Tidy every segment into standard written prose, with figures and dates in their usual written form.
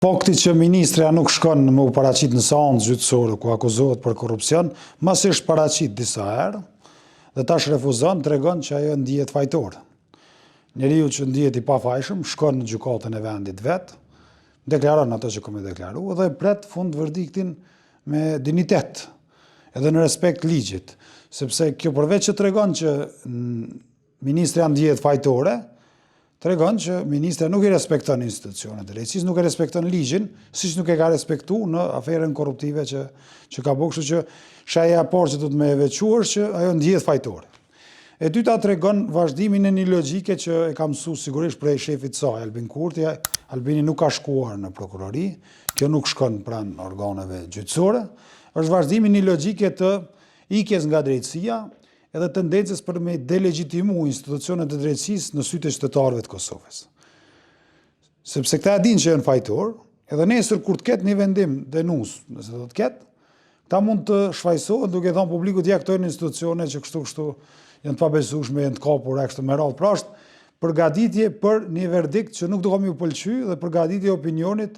Fakti që ministrja nuk shkon me u paraqit në seancë gjyqësore ku akuzohet për korrupsion, masisht paraqit disa herë dhe tash refuzon, tregon që ajo ndihet fajtor. Njeriu që ndihet i pafajshëm shkon në gjykatën e vendit vet, deklaron ato që ka më deklaruar dhe pret fund verdiktin me dinitet, edhe në respekt ligjit, sepse kjo përveç që tregon që ministrja ndihet fajtore, tregon që ministra nuk i respekton institucionet e drejtësisë, nuk e respekton ligjin, siç nuk e ka respektuar në aferën korruptive që ka bërë, kështu që shaja e parë që do të më veçuar që ajo ndihet fajtore. E dyta tregon vazhdimin e një logjike që e ka mësuar sigurisht prej shefit saj, Albin Kurti. Albini nuk ka shkuar në prokurori, kjo nuk shkon pranë organeve gjyqësore, është vazhdimi i një logjike të ikjes nga drejtësia, edhe tendencës për me delegitimu institucionet e drejtësisë në sytë e qytetarëve të Kosovës. Sepse këta e din që janë fajtor, edhe nesër kur të ketë një vendim denus, nëse do të ketë, këta mund të shfaqsohen duke thënë publikut ja këto janë institucione që kështu janë të pabesueshme, janë të kapur kështu me radhë. Pra është përgatitje për një verdikt që nuk do kam ju pëlqy dhe përgatitje opinionit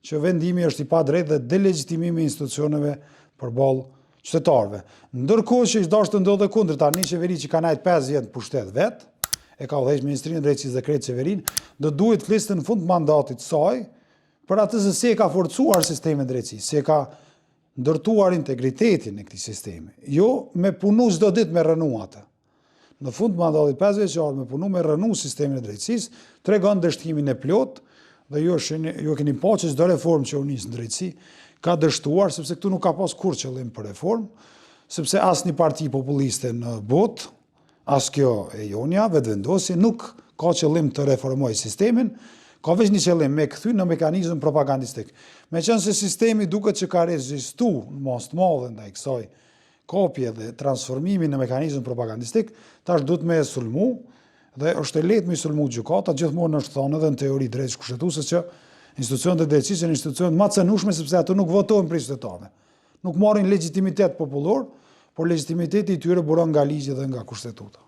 që vendimi është i padrejtë dhe delegitimimi i institucioneve përballë qytetarëve. Ndërkohë që dashur të ndodhe kundërta, një qeveri që ka nejt 5 vjet në pushtet vet, e ka udhëheq Ministrinë e Drejtësisë dhe krejt qeverinë, do duhet fliste në fund mandatit saj për atë se si e ka forcuar sistemin e drejtësisë, si e ka ndërtuar integritetin e këtij sistemi. Jo me punu çdo ditë me rënu atë. Në fund mandatit 5 vjeçar me punu me rënu sistemin e drejtësisë, tregon dështimin e plot dhe ju keni pa që çdo reformë që u nis në drejtësi ka dështuar, sepse këtu nuk ka pas kur qëllim për reformë, sepse as një parti populiste në botë, as kjo e jonja, vetëvendosje, nuk ka qëllim të reformoj sistemin, ka veç një qëllim me kthy në mekanizëm propagandistik. Meqense sistemi duket që ka rezistu në mas të madhe ndaj kësaj kopje dhe transformimi në mekanizëm propagandistik, tash duhet me e sulmu, dhe është e lehtë me sulmu gjykata, gjithmonë është thënë edhe në teori drejtësh kushtetuese që institucionet e drejtësisë janë institucionet më të cënueshme sepse ato nuk votojnë për qytetarëve. Nuk marrin legjitimitet popullor, por legitimiteti i tyre buron nga ligji dhe nga kushtetuta.